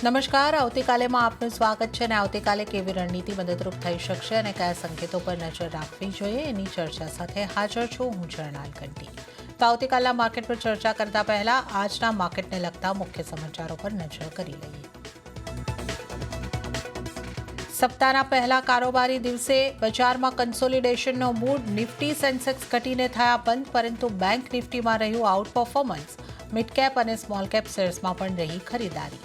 નમસ્કાર. આવતીકાલેમાં આપનું સ્વાગત છે અને આવતીકાલે કેવી રણનીતિ મદદરૂપ થઈ શકશે અને કયા સંકેતો પર નજર રાખવી જોઈએ એની ચર્ચા સાથે હાજર છું હું જર્નાલ કંટી. તો આવતીકાલના માર્કેટ પર ચર્ચા કરતા પહેલા આજના માર્કેટને લગતા મુખ્ય સમાચારો પર નજર કરી લઈએ. સપ્તાહના પહેલા કારોબારી દિવસે બજારમાં કન્સોલિડેશનનો મૂડ. નિફ્ટી સેન્સેક્સ ઘટીને થયા બંધ, પરંતુ બેંક નિફ્ટીમાં રહ્યું આઉટ પરફોર્મન્સ. મિડ કેપ અને સ્મોલ કેપ શેર્સમાં પણ રહી ખરીદારી.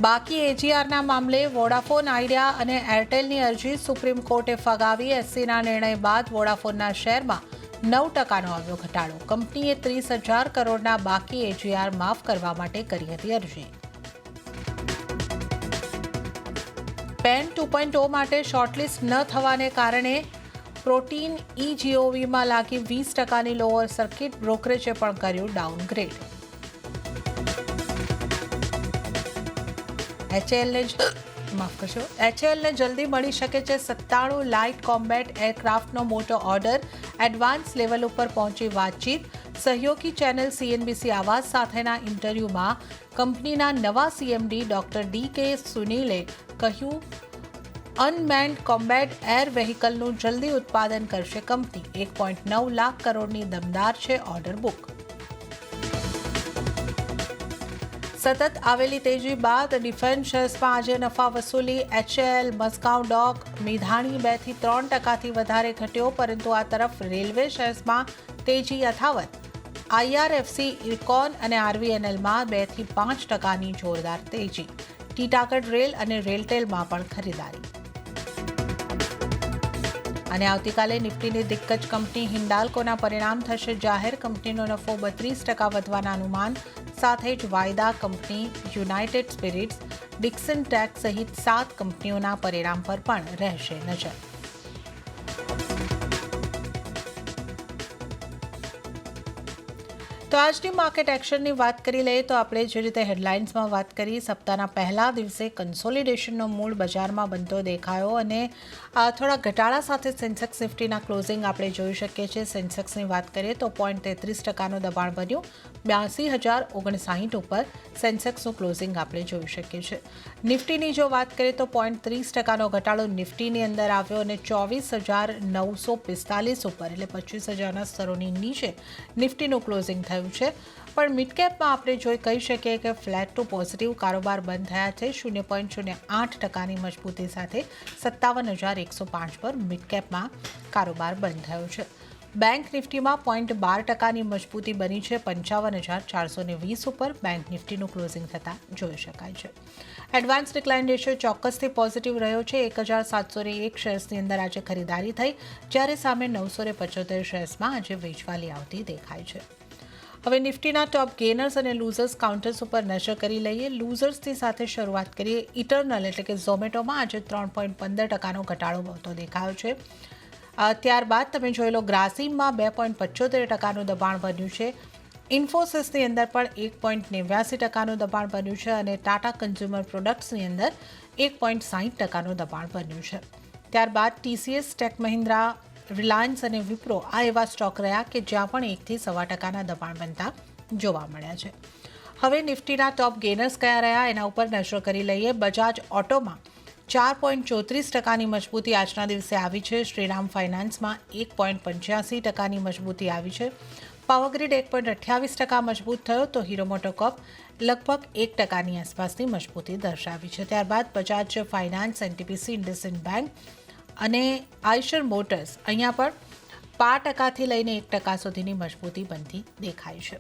બાકી એજીઆરના મામલે વોડાફોન આઈડિયા અને એરટેલની અરજી સુપ્રીમ કોર્ટે ફગાવી. એસસીના નિર્ણય બાદ વોડાફોનના શેરમાં 9%નો આવ્યો ઘટાડો. કંપનીએ 30,000 કરોડના બાકી એજીઆર માફ કરવા માટે કરી હતી અરજી. પેન 2.0 માટે શોર્ટલિસ્ટ ન થવાને કારણે પ્રોટીન ઈજીઓવીમાં લાગી 20%ની લોઅર સર્કિટ. બ્રોકરેજે પણ કર્યું ડાઉનગ્રેડ. એચએએલને જલ્દી મળી શકે છે 97 લાઇટ કોમ્બેટ એરક્રાફ્ટનો મોટો ઓર્ડર. એડવાન્સ લેવલ ઉપર પહોંચી વાતચીત. સહયોગી ચેનલ સીએનબીસી આવાજ સાથેના ઇન્ટરવ્યુમાં કંપનીના નવા સીએમડી ડોક્ટર ડી.કે. સુનીલે કહ્યું, અનમેન્ડ કોમ્બેટ એર વેહિકલનું જલ્દી ઉત્પાદન કરશે કંપની. 1.9 લાખ કરોડની દમદાર છે ઓર્ડર બુક. સતત આવેલી તેજી બાદ ડિફેન્સ શેર્સમાં આજે નફા વસૂલી. એચએએલ, મઝગાંવ ડોક, મિધાણી 2 થી 3% વધારે ઘટ્યો, પરંતુ આ તરફ રેલવે શેર્સમાં તેજી યથાવત. આઈઆરએફસી, ઇરકોન અને આરવીએનએલમાં 2 થી 5%ની જોરદાર તેજી. ટીટાગઢ રેલ અને રેલટેલમાં પણ ખરીદારી. અને આવતીકાલે નિફ્ટીની દિગ્ગજ કંપની હિન્ડાલ્કોના પરિણામ થશે જાહેર. કંપનીનો નફો 32% વધવાના અનુમાન સાથે જ વાયદા company, United spirits, Dixon tech સહિત 7 કંપનીઓના પરિણામ પર પણ રહેશે નજર. તો આજની માર્કેટ એક્શનની વાત કરી લઈએ તો આપણે જે રીતે હેડલાઇન્સમાં વાત કરી, સપ્તાહના પહેલા દિવસે કન્સોલિડેશનનો મૂડ બજારમાં બનતો દેખાયો અને થોડા ઘટાડા સાથે સેન્સેક્સ નિફ્ટીના ક્લોઝિંગ આપણે જોઈ શકીએ છીએ. સેન્સેક્સની વાત કરીએ તો 0.33%નું દબાણ બન્યું. 82,059 ઉપર સેન્સેક્સનું ક્લોઝિંગ આપણે જોઈ શકીએ છીએ. નિફ્ટીની જો વાત કરીએ તો 0.30%નો ઘટાડો નિફ્ટીની અંદર આવ્યો અને 24,945 ઉપર એટલે 25,000ના સ્તરોની નીચે નિફ્ટીનું ક્લોઝિંગ થયું છે. પણ મિડકેપમાં આપણે જોઈ કહી શકીએ કે ફ્લેટ ટુ પોઝિટિવ કારોબાર બંધ થયા છે. 0.08%ની મજબૂતી સાથે 57,105 પર મિડકેપમાં કારોબાર બંધ થયો છે. બેંક નિફ્ટીમાં 0.12%ની મજબૂતી બની છે. 55,420 ઉપર બેંક નિફ્ટીનું ક્લોઝિંગ થતાં જોઈ શકાય છે. એડવાન્સ ડિક્લાઇન રેશિયો ચોક્કસથી પોઝિટિવ રહ્યો છે. 1,701 શેર્સની અંદર આજે ખરીદારી થઈ, જ્યારે સામે 975 શેર્સમાં આજે વેચવાલી આવતી દેખાય છે. હવે નિફ્ટીના ટોપ ગેનર્સ અને લૂઝર્સ કાઉન્ટર્સ ઉપર નજર કરી લઈએ. લૂઝર્સની સાથે શરૂઆત કરીએ. ઇટરનલ એટલે કે ઝોમેટોમાં આજે 3.15%નો ઘટાડો વધતો દેખાયો છે. ત્યારબાદ તમે જોઈ લો ગ્રાસિમમાં 2.75%નું દબાણ બન્યું છે. ઇન્ફોસિસની અંદર પણ 1.89%નું દબાણ બન્યું છે અને ટાટા કન્ઝ્યુમર પ્રોડક્ટ્સની અંદર 1.60%નું દબાણ બન્યું છે. ત્યારબાદ ટીસીએસ, ટેક મહિન્દ્રા, રિલાયન્સ અને વિપ્રો આ એવા સ્ટોક રહ્યા કે જ્યાં પણ 1 થી 1.25%ના દબાણ બનતા જોવા મળ્યા છે. હવે નિફ્ટીના ટોપ ગેનર્સ કયા રહ્યા એના ઉપર નજર કરી લઈએ. બજાજ ઓટોમાં 4.34%ની મજબૂતી આજના દિવસે આવી છે. શ્રીરામ ફાઇનાન્સમાં 1.85%ની મજબૂતી આવી છે. પાવરગ્રીડ 1.28% મજબૂત થયો તો હીરો મોટોકોર્પ લગભગ 1%ની આસપાસની મજબૂતી દર્શાવી છે. ત્યારબાદ Bajaj finance, NTPC, IndusInd bank અને આઈશર મોટર્સ અહીંયા પણ 5%થી લઈને 1% સુધીની મજબૂતી બનતી દેખાય છે.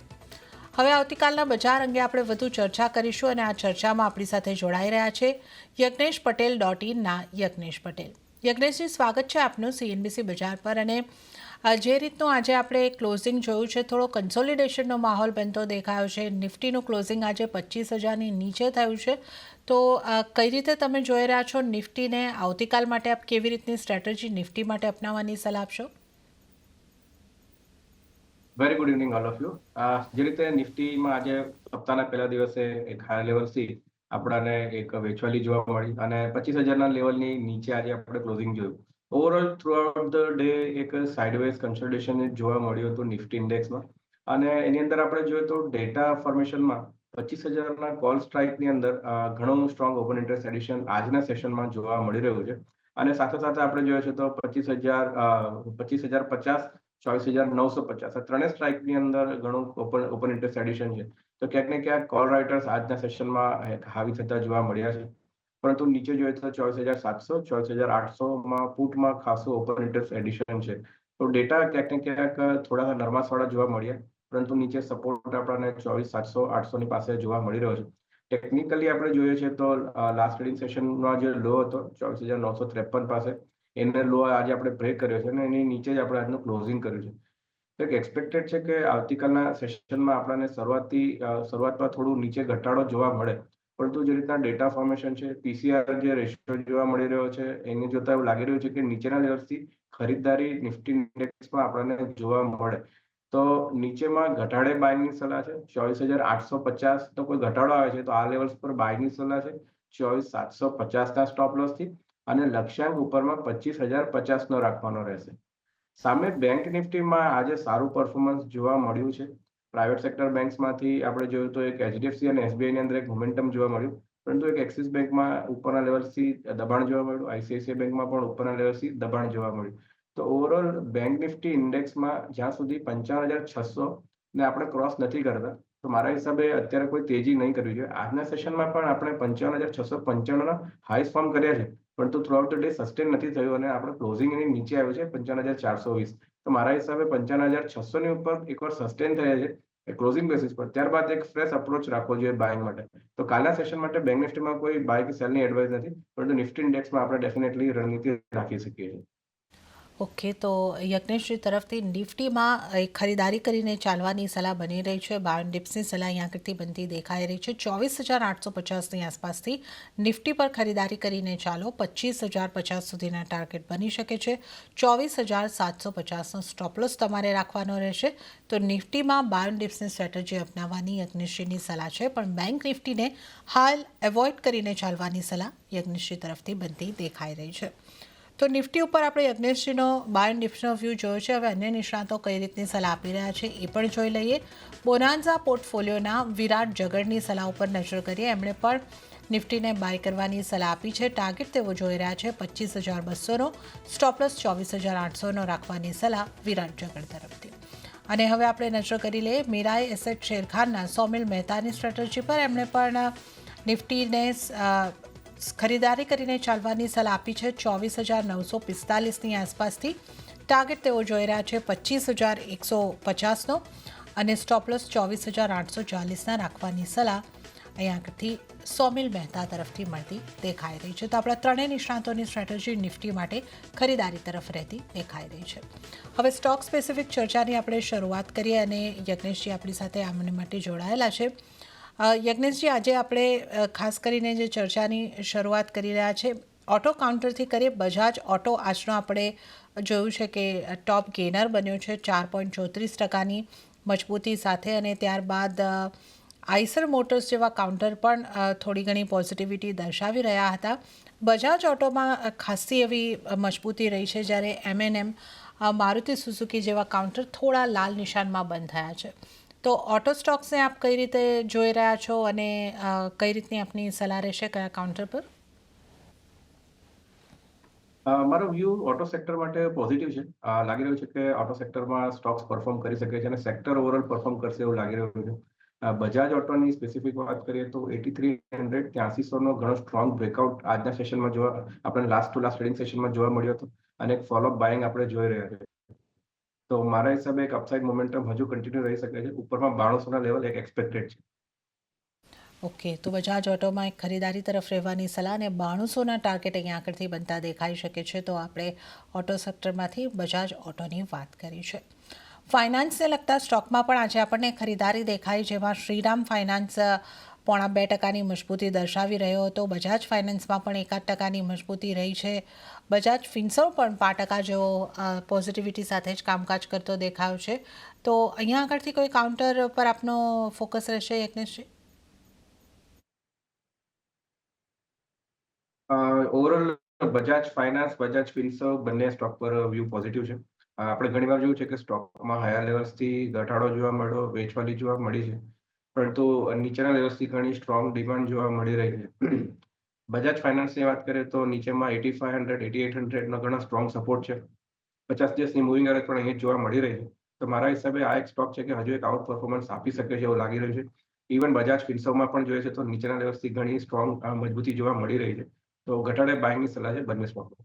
હવે આવતીકાલના બજાર અંગે આપણે વધુ ચર્ચા કરીશું અને આ ચર્ચામાં આપણી સાથે જોડાઈ રહ્યા છે યજ્ઞેશ પટેલ .inના યજ્ઞેશ પટેલ. યજ્ઞેશજી, સ્વાગત છે આપનું સીએનબીસી બજાર પર. અને જે રીતનું આજે આપણે ક્લોઝિંગ જોયું છે, થોડો કન્સોલિડેશનનો માહોલ બનતો દેખાયો છે. નિફ્ટીનું ક્લોઝિંગ આજે 25,000ની નીચે થયું છે. તો કઈ રીતે તમે જોઈ રહ્યા છો નિફ્ટીને? આવતીકાલ માટે આપ કેવી રીતની સ્ટ્રેટેજી નિફ્ટી માટે અપનાવવાની સલાહ આપશો? Very good evening all of you. જે રીતે નિફ્ટીમાં આજે સપ્તાહના પહેલા દિવસે એક હાઈ લેવલથી આપણને એક વેચવાલી જોવા મળી અને 25,000ના લેવલની નીચે આજે આપણે ક્લોઝિંગ જોયું. ઓવરઓલ થ્રુઆઉટ ધ ડે એક સાઇડવેઝ કન્સોલિડેશન જોવા મળ્યું હતું નિફ્ટી ઇન્ડેક્સમાં. અને એની અંદર આપણે જોઈએ તો ડેટા ફોર્મેશનમાં 25,000ના કોલ સ્ટ્રાઇકની અંદર ઘણું સ્ટ્રોંગ ઓપન ઇન્ટરેસ્ટ એડિશન આજના સેશનમાં જોવા મળી રહ્યું છે. અને સાથે સાથે આપણે જોઈએ છે તો 25,000, 25,050, 24,950 આ ત્રણેય સ્ટ્રાઇકની અંદર ઘણું ઓપન ઇન્ટરેસ્ટ એડિશન છે. તો ક્યાંક ને ક્યાંક કોલ રાઇટર્સ આજના સેશનમાં હાવી થતા જોવા મળ્યા છે. પરંતુ નીચે જોઈએ તો 24,700, 24,800માં પુટમાં ખાસું ઓપન ઇન્ટરેસ્ટ એડિશન છે. તો ડેટા ક્યાંક ને ક્યાંક થોડા નરમાશવાળા જોવા મળ્યા. પરંતુ નીચે સપોર્ટ આપણને 24,700, 800ની પાસે જોવા મળી રહ્યો છે. ટેકનિકલી આપણે જોઈએ છે તો લાસ્ટ ટ્રેડિંગ સેશનમાં જે લો હતો 24,953 પાસે, એને લો આજે આપણે બ્રેક કર્યો છે અને એની નીચે જ આપણે આજનું ક્લોઝિંગ કર્યું છે. તો એક એક્સપેક્ટેડ છે કે આવતીકાલના સેશનમાં આપણને શરૂઆતમાં થોડું નીચે ઘટાડો જોવા મળે. પરંતુ જે રીતના ડેટા ફોર્મેશન છે, પીસીઆર જે રેશિયો જોવા મળી રહ્યો છે, એને જોતા એવું લાગી રહ્યું છે કે નીચેના લેવલ્સથી ખરીદદારી નિફ્ટી ઇન્ડેક્સમાં આપણને જોવા મળે. તો નીચેમાં ઘટાડે બાયની સલાહ છે. 24,850 તો કોઈ ઘટાડો આવે છે તો આ લેવલ્સ પર બાયની સલાહ છે. 24,750ના સ્ટોપ લોસથી અને લક્ષ્યાંક ઉપરમાં 25,050નો રાખવાનો રહેશે. સામે બેંક નિફ્ટીમાં આજે સારું પરફોર્મન્સ જોવા મળ્યું છે. પ્રાઇવેટ સેક્ટર બેંક્સમાંથી આપણે જોયું તો એક એચડીએફસી અને એસબીઆઈની અંદર એક મોમેન્ટમ જોવા મળ્યું. પરંતુ એક એક્સિસ બેંકમાં ઉપરના લેવલથી દબાણ જોવા મળ્યું. આઈસીઆઈસીઆઈ બેંકમાં પણ ઉપરના લેવલથી દબાણ જોવા મળ્યું. તો ઓવરઓલ બેંક નિફ્ટી ઇન્ડેક્સમાં જ્યાં સુધી 55,600 ને આપણે ક્રોસ નથી કરતા, તો મારા હિસાબે અત્યારે કોઈ તેજી નહીં કરવી જોઈએ. આજના સેશનમાં પણ આપણે 55,695ના હાઈસ ફોર્મ કર્યા છે. પરંતુ થ્રુઆઉટ ધ ડે સસ્ટેન નથી થયું અને આપણે ક્લોઝિંગ એની નીચે આવ્યું છે 55,420. તો મારા હિસાબે 55,600ની ઉપર એકવાર સસ્ટેન થયા છે ક્લોઝિંગ બેસિસ પર, ત્યારબાદ એક ફ્રેશ અપ્રોચ રાખવો જોઈએ બાઇંગ માટે. તો કાલના સેશન માટે બેંક નિફ્ટીમાં કોઈ બાય કે સેલની એડવાઇસ નથી, પરંતુ નિફ્ટી ઇન્ડેક્સમાં આપણે ડેફિનેટલી રણનીતિ રાખી શકીએ છીએ. ઓકે, તો યજ્ઞેશજી તરફથી નિફ્ટીમાં એક ખરીદારી કરીને ચાલવાની સલાહ બની રહી છે. 52 ડિપ્સની સલાહ અહીંયા આગળથી બનતી દેખાઈ રહી છે. 24,850ની આસપાસથી નિફ્ટી પર ખરીદારી કરીને ચાલો. 25,050 સુધીના ટાર્ગેટ બની શકે છે. 24,750નો સ્ટોપલોસ તમારે રાખવાનો રહેશે. તો નિફ્ટીમાં 52 ડિપ્સની સ્ટ્રેટેજી અપનાવવાની યજ્ઞેશજીની સલાહ છે. પણ બેંક નિફ્ટીને હાલ એવોઇડ કરીને ચાલવાની સલાહ યજ્ઞેશજી તરફથી બનતી દેખાઈ રહી છે. તો નિફ્ટી ઉપર આપણે યજ્ઞેશજીનો 52 ડિપ્સનો વ્યૂ જોયો છે. હવે અન્ય નિષ્ણાતો કઈ રીતની સલાહ આપી રહ્યા છે એ પણ જોઈ લઈએ. બોનાન્ઝા પોર્ટફોલિયોના વિરાટ જગડની સલાહ ઉપર નજર કરીએ. એમણે પણ નિફ્ટીને બાય કરવાની સલાહ આપી છે. ટાર્ગેટ તેઓ જોઈ રહ્યા છે 25,200નો, સ્ટોપલોસ 24,800નો રાખવાની સલાહ વિરાટ જગડ તરફથી. અને હવે આપણે નજર કરી લઈએ મીરાએ એસેટ શેરખાનના સોમિલ મહેતાની સ્ટ્રેટેજી પર. એમણે પણ નિફ્ટીને ખરીદારી કરીને ચાલવાની સલાહ આપી છે 24,945ની આસપાસથી. ટાર્ગેટ તેઓ જોઈ રહ્યા છે 25,150નો અને સ્ટોપલોસ 24,840ના રાખવાની સલાહ અહીંયા આગળથી સોમિલ મહેતા તરફથી મળતી દેખાઈ રહી છે. તો આપણા ત્રણેય નિષ્ણાતોની સ્ટ્રેટેજી નિફ્ટી માટે ખરીદારી તરફ રહેતી દેખાઈ રહી છે. હવે સ્ટોક સ્પેસિફિક ચર્ચાની આપણે શરૂઆત કરીએ અને યજ્ઞેશજી આપણી સાથે આમને માટે જોડાયેલા છે. યજ્ઞેશજી, આજે આપણે ખાસ કરીને જે ચર્ચાની શરૂઆત કરી રહ્યા છે ઓટો કાઉન્ટરથી કરીએ. બજાજ ઓટો આજનો આપણે જોયું છે કે ટોપ ગેનર બન્યો છે 4.34%ની મજબૂતી સાથે. અને ત્યારબાદ આઈસર મોટર્સ જેવા કાઉન્ટર પણ થોડી ઘણી પોઝિટિવિટી દર્શાવી રહ્યા હતા. બજાજ ઓટોમાં ખાસી એવી મજબૂતી રહી છે, જ્યારે એમએનએમ, મારુતિ સુઝુકી જેવા કાઉન્ટર થોડા લાલ નિશાનમાં બંધ થયા છે. તો ઓટો સ્ટોક્સને આપ કઈ રીતે જોઈ રહ્યા છો અને કઈ રીતની આપની સલાહ રહેશે કયા કાઉન્ટર પર? મારો વ્યૂ ઓટો સેક્ટર માટે પોઝિટિવ છે. લાગી રહ્યું છે કે ઓટો સેક્ટરમાં સ્ટોક્સ પરફોર્મ કરી શકે છે અને સેક્ટર ઓવરઓલ પરફોર્મ કરશે એવું લાગી રહ્યું છે. બજાજ ઓટોની સ્પેસિફિક વાત કરીએ તો 8300, 8300નો ઘણો સ્ટ્રોંગ બ્રેકઆઉટ આજના સેશનમાં આપણે લાસ્ટ ટુ લાસ્ટ ટ્રેડિંગ સેશનમાં જોવા મળ્યો હતો અને એક ફોલોઅપ બાઇંગ આપણે જોઈ રહ્યા છે. તો મારા હિસાબે એક અપસાઇડ મોમેન્ટમ હજુ કન્ટિન્યુ રહી શકે છે. ઉપરમાં 9200ના લેવલ એક એક્સપેક્ટેડ છે. ઓકે, તો બજાજ ઓટોમાં એક ખરીદારી તરફ રહેવાની સલાહ અને 9200ના ટાર્ગેટ અહીંયા આગળથી બનતા દેખાઈ શકે છે. તો આપણે ઓટો સેક્ટરમાંથી બજાજ ઓટોની વાત કરી છે. ફાઇનાન્સને લગતા સ્ટોકમાં પણ આજે આપણને ખરીદારી દેખાઈ, જેમાં શ્રીરામ ફાઇનાન્સ 0.5%ની મજબૂતી દર્શાવી રહ્યો હતો. બજાજ ફાઇનાન્સમાં પણ 1% મજબૂતી રહી છે. બજાજ ફિન્સર્વ પણ 5% જેવો પોઝિટિવિટી સાથે જ કામકાજ કરતો દેખાયો છે. તો અહીંયા આગળથી કોઈ કાઉન્ટર પર આપનો ફોકસ રહેશે યજ્ઞેશજી? ઓવરઓલ બજાજ ફાઇનાન્સ, બજાજ ફિન્સર્વ બંને સ્ટોક પર વ્યૂ પોઝિટિવ છે. આપણે ઘણીવાર જોયું છે કે સ્ટોકમાં હાયર લેવલ્સથી ઘટાડો જોવા મળ્યો, વેચવાલી જોવા મળી છે. પરંતુ નીચેના લેવલ્સથી ઘણી સ્ટ્રોંગ ડિમાન્ડ જોવા મળી રહી છે. બજાજ ફાઇનાન્સની વાત કરીએ તો નીચેમાં 8500, 8800નો ઘણો સ્ટ્રોંગ સપોર્ટ છે. 50 દિવસની મૂવિંગ એવરેજ પણ અહીં જોવા મળી રહી છે. તો મારા હિસાબે આ એક સ્ટોક છે કે હજુ એક આઉટ પરફોર્મન્સ આપી શકે છે એવું લાગી રહ્યું છે. ઇવન બજાજ ફિન્સર્વમાં પણ જોઈએ છે તો નીચેના લેવલ્સથી ઘણી સ્ટ્રોંગ મજબૂતી જોવા મળી રહી છે. તો ઘટાડે બાયની સલાહ છે બંને સ્ટોકમાં.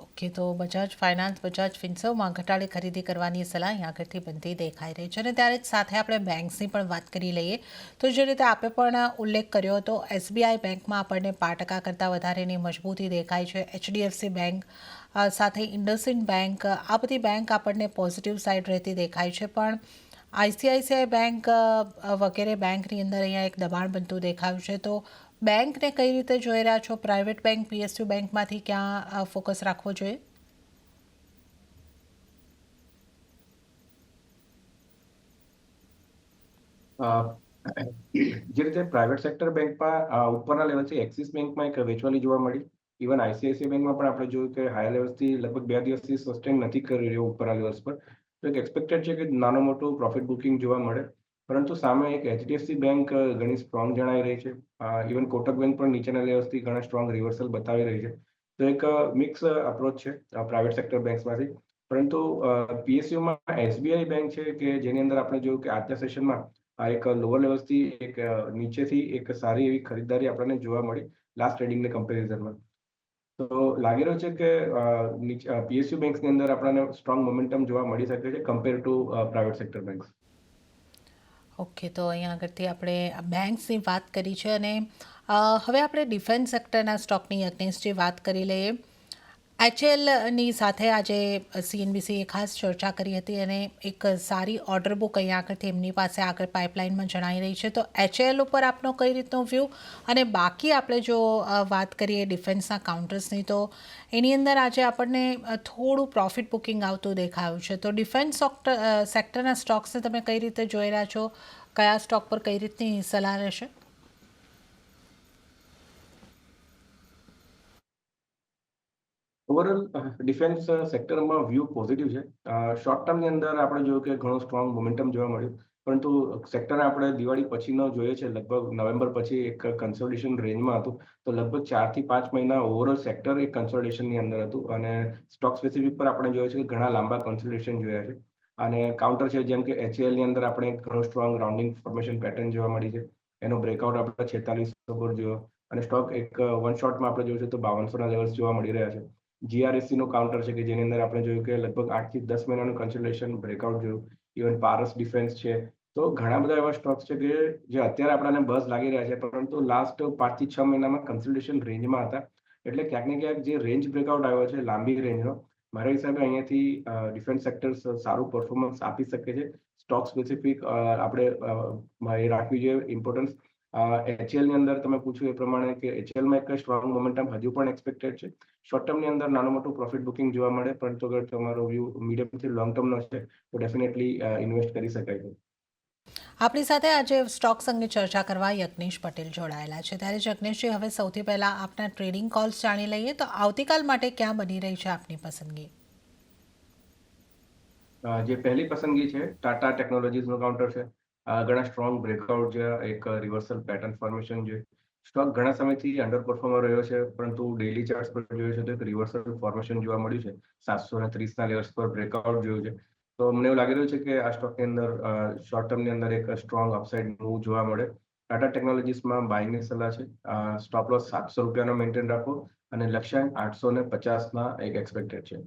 ઓકે, તો બજાજ ફાઇનાન્સ, બજાજ ફિન્સર્વમાં ઘટાડે ખરીદી કરવાની સલાહ અહીં આગળથી બનતી દેખાઈ રહી છે. અને ત્યારે જ સાથે આપણે બેંક્સની પણ વાત કરી લઈએ. તો જે રીતે આપે પણ ઉલ્લેખ કર્યો હતો, SBI બેંકમાં આપણને 5% કરતાં વધારેની મજબૂતી દેખાય છે. HDFC બેંક સાથે ઇન્ડસઇન્ડ બેંક, આ બધી બેંક આપણને પોઝિટિવ સાઇડ રહેતી દેખાય છે. પણ ICICI બેંક વગેરે બેંકની અંદર અહીંયા એક દબાણ બનતું દેખાયું છે. તો બેંકને કઈ રીતે જોઈ રહ્યા છો? પ્રાઇવેટ બેંક, PSU બેંકમાંથી ક્યાં ફોકસ રાખવો જોઈએ? જે રીતે પ્રાઇવેટ સેક્ટર બેંકમાં ઉપરના લેવલથી એક્સિસ બેંકમાં એક વેચવાલી જોવા મળી. ઇવન ICICI બેંકમાં પણ આપણે જોયું કે હાયર લેવલ્સથી લગભગ 2 દિવસથી સસ્ટેન નથી કરી રહ્યો ઉપરના લેવલ્સ પર. તો એક એક્સપેક્ટેડ છે કે નાનું મોટું પ્રોફિટ બુકિંગ જોવા મળે. પરંતુ સામે એક HDFC બેંક ઘણી સ્ટ્રોંગ જણાઈ રહી છે. ઇવન કોટક બેંક પણ નીચેના લેવલ્સથી ઘણા સ્ટ્રોંગ રિવર્સલ બતાવી રહી છે. તો એક મિક્સ અપ્રોચ છે પ્રાઇવેટ સેક્ટર બેંક્સમાંથી. પરંતુ PSUમાં SBI બેંક છે કે જેની અંદર આપણે જોયું કે આજના સેશનમાં આ એક લોઅર લેવલ્સથી એક નીચેથી એક સારી એવી ખરીદારી આપણને જોવા મળી લાસ્ટ ટ્રેડિંગની કમ્પેરિઝનમાં. તો લાગી રહ્યું છે કે PSU બેંક્સની અંદર આપણને સ્ટ્રોંગ મોમેન્ટમ જોવા મળી શકે છે compare to private sector banks. Okay, તો અહીંયા આગળથી આપણે બેંક્સની વાત કરી છે. અને હવે આપણે ડિફેન્સ સેક્ટરના સ્ટોકની યજ્ઞેશજી વાત કરી લઈએ. HLની સાથે આજે CNBCએ ખાસ ચર્ચા કરી હતી અને એક સારી ઓર્ડર બુક અહીંયા આગળથી એમની પાસે આગળ પાઇપલાઇનમાં જણાઈ રહી છે. તો HL ઉપર આપનો કઈ રીતનો વ્યૂ? અને બાકી આપણે જો વાત કરીએ ડિફેન્સના કાઉન્ટર્સની, તો એની અંદર આજે આપણને થોડું પ્રોફિટ બુકિંગ આવતું દેખાયું છે. તો ડિફેન્સ સેક્ટરના સ્ટોક્સને તમે કઈ રીતે જોઈ રહ્યા છો? કયા સ્ટોક પર કઈ રીતની સલાહ રહેશે? ઓવરઓલ ડિફેન્સ સેક્ટરમાં વ્યૂ પોઝિટિવ છે. શોર્ટ ટર્મની અંદર આપણે જોયું કે ઘણું સ્ટ્રોંગ મોમેન્ટમ જોવા મળ્યું. પરંતુ સેક્ટરને આપણે દિવાળી પછીનો જોઈએ છે, લગભગ નવેમ્બર પછી એક કન્સોલિડેશન રેન્જમાં હતું. તો લગભગ 4 થી 5 મહિના ઓવરઓલ સેક્ટર એક કન્સોલિડેશનની અંદર હતું. અને સ્ટોક સ્પેસિફિક પર આપણે જોયું છે કે ઘણા લાંબા કન્સોલિડેશન જોયા છે. અને કાઉન્ટર છે જેમ કે HALની અંદર આપણે ઘણું સ્ટ્રોંગ રાઉન્ડિંગ ફોર્મેશન પેટર્ન જોવા મળી છે. એનો બ્રેકઆઉટ આપણે 4600 પર જોયો. અને સ્ટોક એક વન શોટમાં આપણે જોયું છે તો 5200ના લેવલ્સ જોવા મળી રહ્યા છે. GRSC નું કાઉન્ટર છે કે જેની અંદર આપણે જોયું કે લગભગ 8 થી 10 મહિનાનું કન્સોલિડેશન બ્રેકઆઉટ જોયું. ઇવન પારસ ડિફેન્સ છે. તો ઘણા બધા એવા સ્ટોક્સ છે કે જે અત્યારે આપણને બઝ લાગી રહ્યા છે, પરંતુ લાસ્ટ 5 થી 6 મહિનામાં કન્સોલિડેશન રેન્જમાં હતા. એટલે ક્યાંક ને ક્યાંક જે રેન્જ બ્રેકઆઉટ આવ્યો છે લાંબી રેન્જનો, મારા હિસાબે અહીંયાથી ડિફેન્સ સેક્ટર સારું પરફોર્મન્સ આપી શકે છે. સ્ટોક સ્પેસિફિક આપણે એ રાખવી જોઈએ ઇમ્પોર્ટન્સ. HLની અંદર તમે પૂછ્યું એ પ્રમાણે કે HLમાં એક સ્ટ્રોંગ મોમેન્ટમ હજુ પણ એક્સપેક્ટેડ છે. શોર્ટ ટર્મની અંદર નાનું મોટું પ્રોફિટ બુકિંગ જોવા મળે, પરંતુ અગર તમારો વ્યૂ મીડિયમથી લોંગ ટર્મનો છે તો ડેફિનેટલી ઇન્વેસ્ટ કરી શકાય છે. આપણી સાથે આજે સ્ટોક્સ અંગે ચર્ચા કરવા યજ્ઞેશ પટેલ જોડાયેલા છે. ત્યારે યજ્ઞેશજી, હવે સૌથી પહેલાં આપના ટ્રેડિંગ કોલ્સ જાણી લઈએ. તો આવતીકાલ માટે ક્યાં બની રહી છે આપની પસંદગી? જે પહેલી પસંદગી છે ટાટા ટેકનોલોજીસનું કાઉન્ટર છે. ઘણા સ્ટ્રોંગ બ્રેકઆઉટ છે, એક રિવર્સલ પેટર્ન ફોર્મેશન છે. સ્ટોક ઘણા સમયથી અંડર પરફોર્મર રહ્યો છે, પરંતુ ડેઇલી ચાર્ટ્સ પર જોઈએ છે તો એક રિવર્સલ ફોર્મેશન જોવા મળ્યું છે. 730ના લેવલ્સ પર બ્રેકઆઉટ જોયું છે. તો મને એવું લાગી રહ્યું છે કે આ સ્ટોકની અંદર શોર્ટ ટર્મની અંદર એક સ્ટ્રોંગ અપસાઇડ મૂવ જોવા મળે. ટાટા ટેકનોલોજીસમાં બાયની સલાહ છે. સ્ટોપ લોસ 700 રૂપિયાનો મેન્ટેન રાખો અને લક્ષ્યાંક 850ના એક એક્સપેક્ટેડ છે.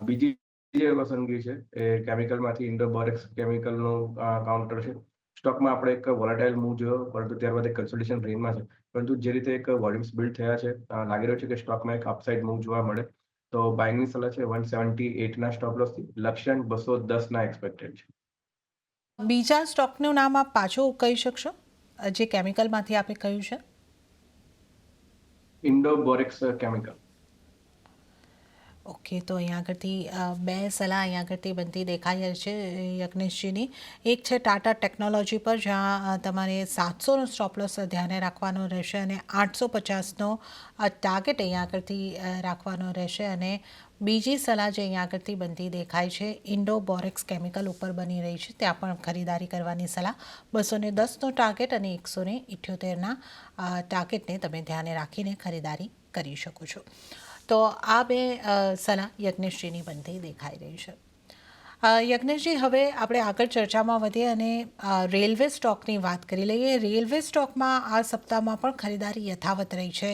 બીજી જે પસંદગી છે એ કેમિકલમાંથી ઇન્ડોબોરેક્સ કેમિકલનું કાઉન્ટર છે. સ્ટોકમાં આપણે એક વોલેટાઇલ મૂવ જોયો, પરંતુ ત્યારબાદ એક કન્સોલિડેશન રેન્જમાં છે. પરંતુ જે રીતે એક વોલ્યુમ્સ બિલ્ડ થયા છે, લાગી રહ્યું છે કે સ્ટોકમાં એક અપસાઇડ મૂવ જોવા મળે. તો બાયની સલાહ છે 178ના સ્ટોપ લોસથી, લક્ષ્યાંક 210ના એક્સપેક્ટેડ છે. બીજા સ્ટોકનું નામ આપ પાછું કહી શકશો, જે કેમિકલમાંથી આપે કહ્યું છે? ઇન્ડોબોરેક્સ કેમિકલ. ઓકે, તો અહીંયા આગળથી બે સલાહ અહીંયા આગળથી બનતી દેખાઈ છે યજ્ઞેશજીની. એક છે ટાટા ટેકનોલોજી પર, જ્યાં તમારે 700નો સ્ટોપ લોસ ધ્યાને રાખવાનો રહેશે અને 850નો ટાર્ગેટ અહીંયા આગળથી રાખવાનો રહેશે. અને બીજી સલાહ જે અહીંયા આગળથી બનતી દેખાય છે ઇન્ડો બોરેક્સ કેમિકલ ઉપર બની રહી છે, ત્યાં પણ ખરીદારી કરવાની સલાહ. 210નો ટાર્ગેટ અને 178ના ટાર્ગેટને તમે ધ્યાને રાખીને ખરીદારી કરી શકો છો. તો આ બે સલાહ યજ્ઞેશજીની બનતી દેખાઈ રહી છે. યજ્ઞેશજી, હવે આપણે આગળ ચર્ચામાં વધીએ અને રેલવે સ્ટોકની વાત કરી લઈએ. રેલવે સ્ટોકમાં આ સપ્તાહમાં પણ ખરીદારી યથાવત રહી છે.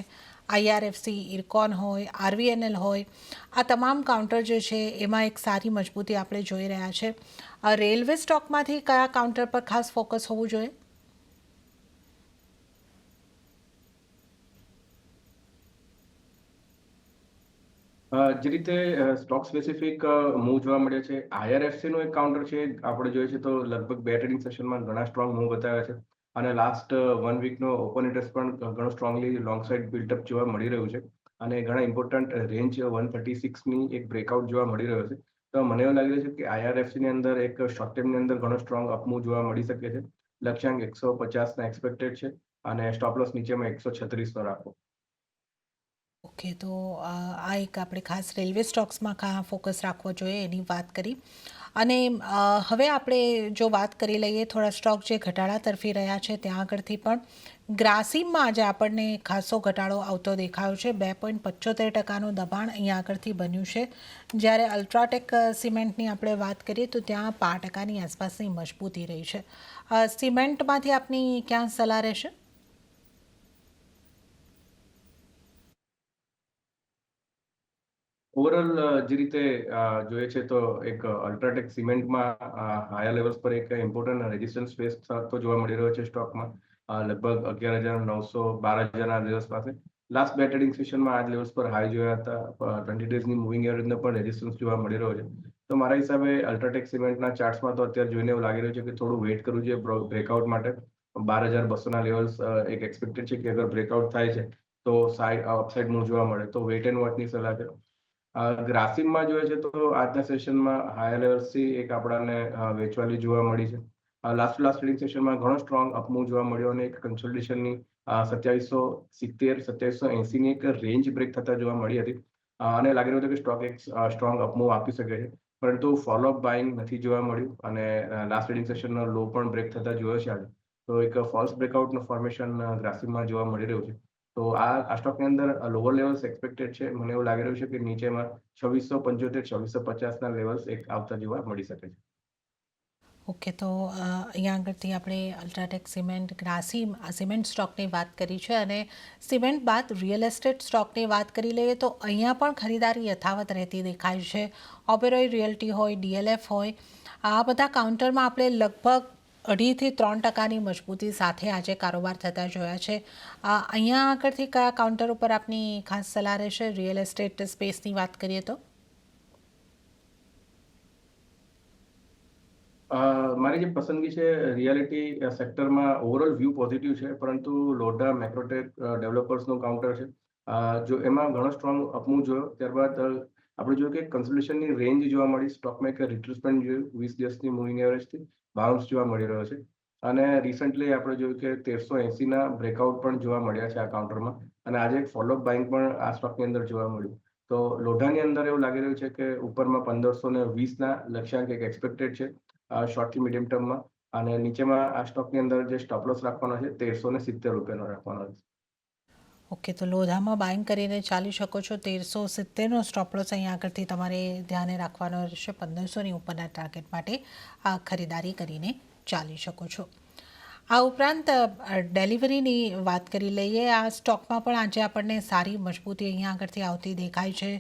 IRFC, ઇરકોન હોય, RVNL હોય, આ તમામ કાઉન્ટર જે છે એમાં એક સારી મજબૂતી આપણે જોઈ રહ્યા છે. રેલવે સ્ટોકમાંથી કયા કાઉન્ટર પર ખાસ ફોકસ હોવું જોઈએ? જે રીતે સ્ટોક સ્પેસિફિક મૂવ જોવા મળ્યો છે, IRFC નું એક કાઉન્ટર છે, આપણે જોઈએ છે તો લગભગ બે ટ્રેડિંગ સેશનમાં ઘણા સ્ટ્રોંગ મૂવ બતાવ્યા છે અને લાસ્ટ 1 વીકનો ઓપન ઇન્ટરેસ્ટ પણ ઘણો સ્ટ્રોંગલી લોંગ સાઇડ બિલ્ટઅપ જોવા મળી રહ્યું છે અને ઘણા ઇમ્પોર્ટન્ટ રેન્જ 136ની એક બ્રેકઆઉટ જોવા મળી રહ્યો છે. તો મને એવું લાગી રહ્યું છે કે IRFC ની અંદર એક શોર્ટ ટર્મની અંદર ઘણો સ્ટ્રોંગ અપમૂવ જોવા મળી શકે છે. લક્ષ્યાંક 150ના એક્સપેક્ટેડ છે અને સ્ટોપ લોસ નીચેમાં 136નો રાખો. ઓકે, તો આ એક આપણે ખાસ રેલવે સ્ટોક્સમાં ફોકસ રાખવો જોઈએ એની વાત કરી. અને હવે આપણે જો વાત કરી લઈએ થોડા સ્ટોક જે ઘટાડા તરફી રહ્યા છે ત્યાં આગળથી પણ ગ્રાસિમમાં આજે આપણને ખાસો ઘટાડો આવતો દેખાયો છે. 2.75%નું દબાણ અહીંયા આગળથી બન્યું છે. જ્યારે અલ્ટ્રાટેક સિમેન્ટની આપણે વાત કરીએ તો ત્યાં 5%ની આસપાસની મજબૂતી રહી છે. સિમેન્ટમાંથી આપની ક્યાં સલાહ રહેશે? ઓવરઓલ જે રીતે જોઈએ છે તો એક અલ્ટ્રાટેક સિમેન્ટમાં હાયર લેવલ્સ પર એક ઇમ્પોર્ટન્ટ રેઝિસ્ટન્સ ફેસ થતો જોવા મળી રહ્યો છે સ્ટોકમાં. લગભગ 11,900 12,000ના લેવલ્સ પાસે. લાસ્ટ બે ટ્રેડિંગ સેશનમાં આ લેવલ્સ પર હાઈ જોયા હતા. 20 ડેઝની મૂવિંગ એવરેજનો પણ રેઝિસ્ટન્સ જોવા મળી રહ્યો છે. તો મારા હિસાબે અલ્ટ્રાટેક સિમેન્ટના ચાર્ટ્સમાં તો અત્યારે જોઈને એવું લાગી રહ્યું છે કે થોડું વેઇટ કરવું જોઈએ બ્રેકઆઉટ માટે. 12,200ના લેવલ્સ એક એક્સપેક્ટેડ છે કે અગર બ્રેકઆઉટ થાય છે તો અપસાઇડ મૂવ જોવા મળે તો વેઇટ એન્ડ વોચની સલાહ છે. ગ્રાસિમમાં જોઈએ છે તો આજના સેશનમાં હાયર લેવલ્સથી એક આપણને વેચવાલી જોવા મળી છે. લાસ્ટ ટ્રેડિંગ સેશનમાં ઘણો સ્ટ્રોંગ અપમૂવ જોવા મળ્યો અને એક કન્સોલિડેશનની 2770 2780ની એક રેન્જ બ્રેક થતા જોવા મળી હતી અને લાગી રહ્યું હતું કે સ્ટોક એક સ્ટ્રોંગ અપમૂવ આપી શકે છે, પરંતુ ફોલોઅપ બાઇંગ નથી જોવા મળ્યું અને લાસ્ટ ટ્રેડિંગ સેશનનો લો પણ બ્રેક થતા જોયો છે આજે. તો એક ફોલ્સ બ્રેકઆઉટનું ફોર્મેશન ગ્રાસિમમાં જોવા મળી રહ્યું છે. તો આ સ્ટોકની અંદર લોઅર લેવલ્સ એક્સપેક્ટેડ છે. મને એવું લાગી રહ્યું છે કે નીચેમાં 2675 2650ના લેવલ્સ એક આવતા જોવા મળી શકે છે. ઓકે, તો અહીંયા આગળથી આપણે અલ્ટ્રાટેક સિમેન્ટ, ગ્રાસિમ આ સિમેન્ટ સ્ટોકની વાત કરી છે અને સિમેન્ટ બાદ રિયલ એસ્ટેટ સ્ટોકની વાત કરી લઈએ તો અહીંયા પણ ખરીદારી યથાવત રહેતી દેખાય છે. ઓબેરોય રિયલ્ટી હોય, DLF હોય, આ બધા કાઉન્ટરમાં આપણે લગભગ 2.5% થી 3%ની મજબૂતી સાથે આજે કારોબાર થતા જોયા છે. અહીંયા આગળથી કયા કાઉન્ટર ઉપર આપની ખાસ સલાહ રહેશે રિયલ એસ્ટેટ સ્પેસની વાત કરીએ તો? મારી જે પસંદગી છે રિયાલિટી સેક્ટરમાં ઓવરઓલ વ્યૂ પોઝિટિવ છે, પરંતુ લોઢા મેક્રોટેક ડેવલપર્સનું કાઉન્ટર છે. જો એમાં ઘણો સ્ટ્રોંગ અપમૂવ જોયો, ત્યારબાદ આપણે જોયું કે કન્સોલિડેશનની રેન્જ જોવા મળી. સ્ટોકમાં એક રિટ્રેસમેન્ટ જોયું 20 દિવસની મૂવિંગ એવરેજથી બાઉન્સ જોવા મળી રહ્યો છે અને રિસન્ટલી આપણે જોયું કે 1380ના બ્રેકઆઉટ પણ જોવા મળ્યા છે આ કાઉન્ટરમાં અને આજે એક ફોલોઅપ બાઇંગ પણ આ સ્ટોકની અંદર જોવા મળ્યું. તો લોઢાની અંદર એવું લાગી રહ્યું છે કે ઉપરમાં 1520ના લક્ષ્યાંક એક એક્સપેક્ટેડ છે શોર્ટ થી મીડિયમ ટર્મમાં અને નીચેમાં આ સ્ટોકની અંદર જે સ્ટોપ લોસ રાખવાનો છે 1370 રૂપિયાનો રાખવાનો છે. ઓકે, તો લોધામાં બાઇંગ કરીને ચાલી શકો છો. 1370નો સ્ટોપ લોસ અહીંયા આગળથી તમારે ધ્યાને રાખવાનો રહેશે. 1500ની ઉપરના ટાર્ગેટ માટે આ ખરીદારી કરીને ચાલી શકો છો. આ ઉપરાંત ડિલિવરીની વાત કરી લઈએ. આ સ્ટોકમાં પણ આજે આપણને સારી મજબૂતી અહીંયા આગળથી આવતી દેખાય છે.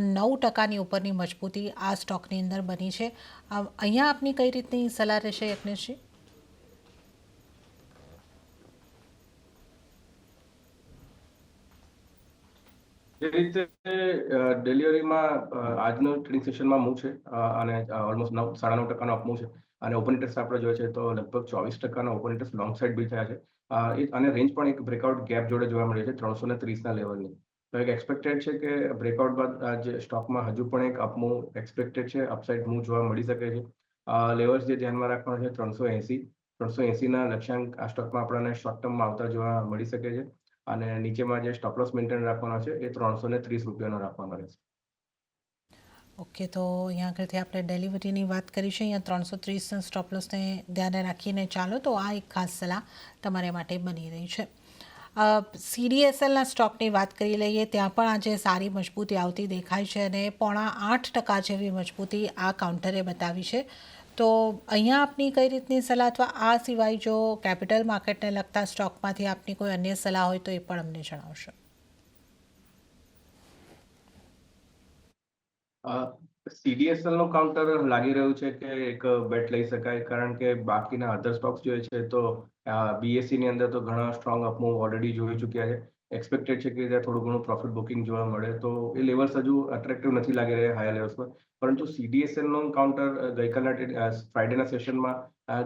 9%ની ઉપરની મજબૂતી આ સ્ટોકની અંદર બની છે. અહીંયા આપની કઈ રીતની સલાહ રહેશે યજ્ઞેશજી? જે રીતે ડિલિવરીમાં આજનો ટ્રેડિંગ સેશનમાં મૂવ છે અને ઓલમોસ્ટ 9 9.5%નો અપ મૂવ છે અને ઓપન ઇન્ટરેસ્ટ આપણે જોઈએ છે તો લગભગ 24%નો ઓપન ઇન્ટરેસ્ટ લોંગ સાઇડ બી થયા છે અને રેન્જ પણ એક બ્રેકઆઉટ ગેપ જોડે જોવા મળે છે 330ના લેવલની. તો એક એક્સપેક્ટેડ છે કે બ્રેકઆઉટ બાદ આજે સ્ટોકમાં હજુ પણ એક અપમૂવ એક્સપેક્ટેડ છે, અપસાઇડ મૂવ જોવા મળી શકે છે. લેવલ્સ જે ધ્યાનમાં રાખવાના છે 380ના લક્ષ્યાંક આ સ્ટોકમાં આપણને શોર્ટ ટર્મમાં આવતા જોવા મળી શકે છે. અને નીચેમાં જે સ્ટોપ લોસ મેન્ટેન રાખવાનો છે એ 330 રૂપિયાનો રાખવાનો રહેશે. ઓકે, તો અહીંયા આગળથી આપણે ડેલિવરીની વાત કરી છે. અહીંયા 330 સ્ટોપ લોસને ધ્યાને રાખીને ચાલો, તો આ એક ખાસ સલાહ તમારા માટે બની રહી છે. CDSLના સ્ટોકની વાત કરી લઈએ. ત્યાં પણ આજે સારી મજબૂતી આવતી દેખાય છે અને 8.5% જેવી મજબૂતી આ કાઉન્ટરે બતાવી છે. તો અહીંયા આપની કઈ રીતની સલાહ, અથવા આ સિવાય જો કેપિટલ માર્કેટને લગતા સ્ટોકમાંથી આપની કોઈ અન્ય સલાહ હોય તો એ પણ અમને જણાવશો. CDSL નું કાઉન્ટર લાગી રહ્યું છે કે એક બેટ લઈ શકાય, કારણ કે બાકીના અધર સ્ટોક્સ જોઈએ છે તો BSE ની અંદર તો ઘણા સ્ટ્રોંગ અપમૂવ ઓલરેડી જોઈ ચૂક્યા છે. એક્સપેક્ટેડ છે કે ત્યાં થોડું ઘણું પ્રોફિટ બુકિંગ જોવા મળે, તો એ લેવલ્સ હજુ અટ્રેક્ટિવ નથી લાગી રહ્યા હાયર લેવલ્સ પર. પરંતુ CDSL નું કાઉન્ટર ગઈકાલના ફ્રાઇડેના સેશનમાં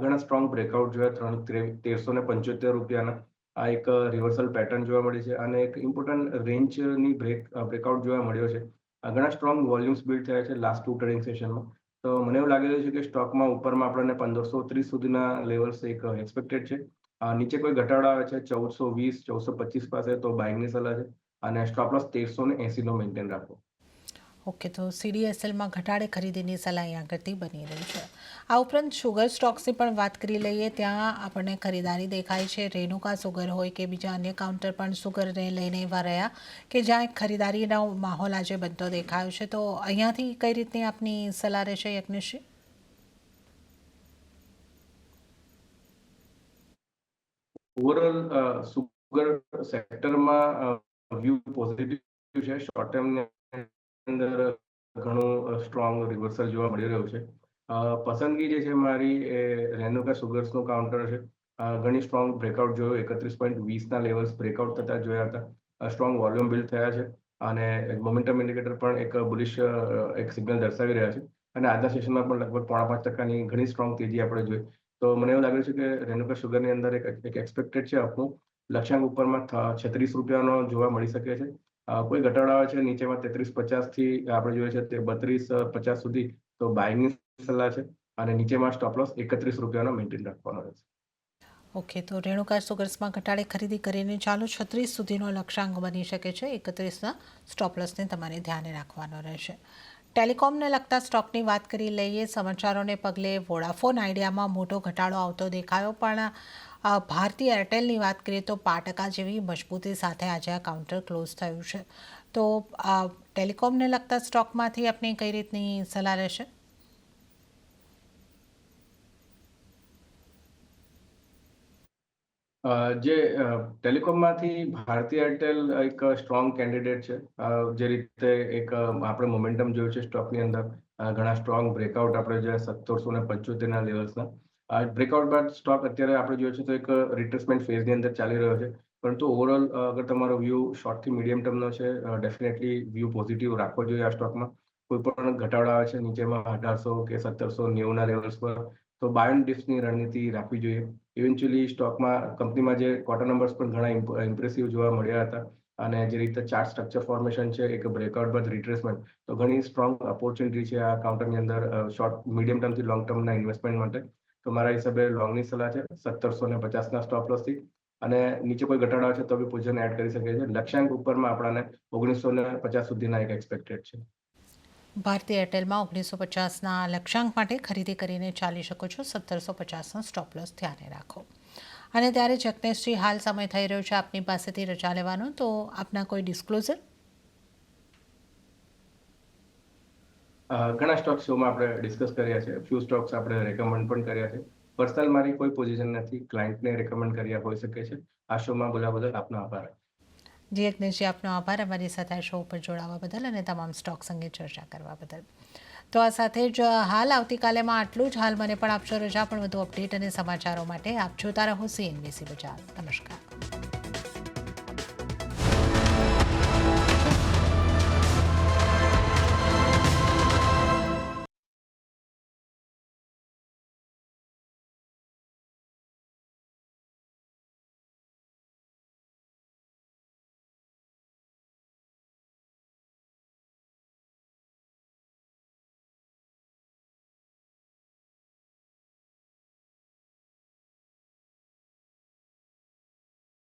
ઘણા સ્ટ્રોંગ બ્રેકઆઉટ જોયા 1375 રૂપિયાના. આ એક રિવર્સલ પેટર્ન જોવા મળી છે અને એક ઇમ્પોર્ટન્ટ રેન્જની બ્રેકઆઉટ જોવા મળ્યો છે. ઘણા સ્ટ્રોંગ વોલ્યુમ્સ બિલ્ડ થયા છે લાસ્ટ 2 ટ્રેડિંગ સેશનમાં. તો મને એવું લાગી રહ્યું છે કે સ્ટોકમાં ઉપરમાં આપણને 1530 સુધીના લેવલ્સ એક એક્સપેક્ટેડ છે. નીચે કોઈ ઘટાડો આવે છે 1420 1425 પાસે તો બાઇંગની સલાહ છે, અને સ્ટોપ લોસ 1380 નો મેન્ટેન રાખવો. ઓકે, તો CDSLમાં ઘટાડે ખરીદીની સલાહ અહીંયા આગળથી બની રહી છે. આ ઉપરાંત શુગર સ્ટોક્સની પણ વાત કરી લઈએ. ત્યાં આપણને ખરીદારી દેખાય છે. રેણુકા સુગર હોય કે બીજા અન્ય કાઉન્ટર પણ સુગરને લઈને એવા રહ્યા કે જ્યાં એક ખરીદારીનો માહોલ આજે બનતો દેખાયો છે. તો અહીંયાથી કઈ રીતની આપની સલાહ રહેશે, યજ્ઞેશજી? ઓવરઓલ સુગર સેક્ટરમાં વ્યૂ પોઝિટિવ છે. શોર્ટ ટર્મની અંદર ઘણું સ્ટ્રોંગ રિવર્સલ જોવા મળી રહ્યું છે. પસંદગી જે છે મારી એ રેનુકા સુગર્સનું કાઉન્ટર છે. ઘણી સ્ટ્રોંગ બ્રેકઆઉટ જોયો, 31.20ના લેવલ્સ બ્રેકઆઉટ થતા જોયા હતા. સ્ટ્રોંગ વોલ્યુમ બિલ્ડ થયા છે અને મોમેન્ટમ ઇન્ડિકેટર પણ એક બુલિશ એક સિગ્નલ દર્શાવી રહ્યા છે. અને આજના સેશનમાં પણ લગભગ 5.5%ની ઘણી સ્ટ્રોંગ તેજી આપણે જોઈ. તો મને એવું લાગે છે કે રેનુકા સુગરની અંદર એક એક્સપેક્ટેડ છે આપનું લક્ષ્યાંક ઉપરમાં 36 રૂપિયાનો જોવા મળી શકે છે. કોઈ ઘટાડો આવે છે નીચેમાં 33.50 થી આપણે જોઈએ છે તે 32.50 સુધી, તો બાયની સલાહ છે. અને નીચેમાં સ્ટોપ લોસ 31 રૂપિયાનો મેન્ટેન રાખવાનો રહેશે. ઓકે, તો રેણુકા સુગર્સમાં ઘટાડે ખરીદી કરીને ચાલો 36 સુધીનો લક્ષ્યાંક બની શકે છે. 31ના સ્ટોપ લોસને તમારે ધ્યાને રાખવાનો રહેશે. ટેલિકોમને લગતા સ્ટોકની વાત કરી લઈએ. સમાચારોને પગલે વોડાફોન આઈડિયામાં મોટો ઘટાડો આવતો દેખાયો, પણ ભારતી એરટેલની વાત કરીએ તો 5% જેવી મજબૂતી સાથે આજે આ કાઉન્ટર ક્લોઝ થયું છે. તો ટેલિકોમને લગતા સ્ટોકમાંથી આપની કઈ રીતની સલાહ રહેશે? જે ટેલિકોમમાંથી ભારતી એરટેલ એક સ્ટ્રોંગ કેન્ડિડેટ છે. જે રીતે એક આપણે મોમેન્ટમ જોયું છે સ્ટોકની અંદર, ઘણા સ્ટ્રોંગ બ્રેકઆઉટ આપણે જોયા 1775ના લેવલ્સના. બ્રેકઆઉટ બાદ સ્ટોક અત્યારે આપણે જોઈએ છે તો એક રિટ્રેસમેન્ટ ફેઝની અંદર ચાલી રહ્યો છે. પરંતુ ઓવરઓલ અગર તમારો વ્યૂ શોર્ટથી મીડિયમ ટર્મનો છે, ડેફિનેટલી વ્યૂ પોઝિટિવ રાખવો જોઈએ આ સ્ટોકમાં. કોઈ પણ ઘટાડો આવે છે નીચેમાં 1800 કે 1790ના લેવલ્સ પર, તો બાય એન્ડ ડિપ્સની રણનીતિ રાખવી જોઈએ. ઇવેન્ચ્યુઅલી સ્ટોકમાં કંપનીમાં જે ક્વાર્ટર નંબર્સ પણ ઘણા ઇમ્પ્રેસિવ જોવા મળ્યા હતા. અને જે રીતે ચાર્ટ સ્ટ્રક્ચર ફોર્મેશન છે, એક બ્રેકઆઉટ બાદ રિટ્રેસમેન્ટ, તો ઘણી સ્ટ્રોંગ ઓપોર્ચ્યુનિટી છે આ કાઉન્ટરની અંદર શોર્ટ મીડિયમ ટર્મથી લોંગ ટર્મના ઇન્વેસ્ટમેન્ટ માટે. તો મારા હિસાબે લોંગની સલાહ છે 1750ના સ્ટોપ લોસથી. અને નીચે કોઈ ઘટાડો આવે છે તો બી પોઝિશન એડ કરી શકે છે. લક્ષ્યાંક ઉપરમાં આપણાને 1950 સુધીના એક એક્સપેક્ટેડ છે. ભારતી એરટેલમાં 1950ના લક્ષ્યાંક માટે ખરીદી કરીને ચાલી શકો છો. 1750નો સ્ટોપ લોસ ધ્યાને રાખો. અને ત્યારે જગનેશજી, હાલ સમય થઈ રહ્યો છે આપની પાસેથી રજા લેવાનો, તો આપના કોઈ ડિસ્ક્લોઝર? ઘણા સ્ટોક શોમાં આપણે ડિસ્કસ કર્યા છે, ફ્યુ સ્ટોક્સ આપણે રેકમેન્ડ પણ કર્યા છે. પર્સનલ મારી કોઈ પોઝિશન નથી, ક્લાયન્ટને રેકમેન્ડ કર્યા હોઈ શકે છે. આ શોમાં બોલ્યા બદલ આપનો આભાર. જી યજ્ઞેશજી, આપનો આભાર અમારી સાથે આ શો ઉપર જોડાવા બદલ અને તમામ સ્ટોક્સ અંગે ચર્ચા કરવા બદલ. તો આ સાથે જ હાલ આવતીકાલેમાં આટલું જ. હાલ મને પણ આપશો રજા, પણ વધુ અપડેટ અને સમાચારો માટે આપ જોતા રહો CNBC બજાર. નમસ્કાર.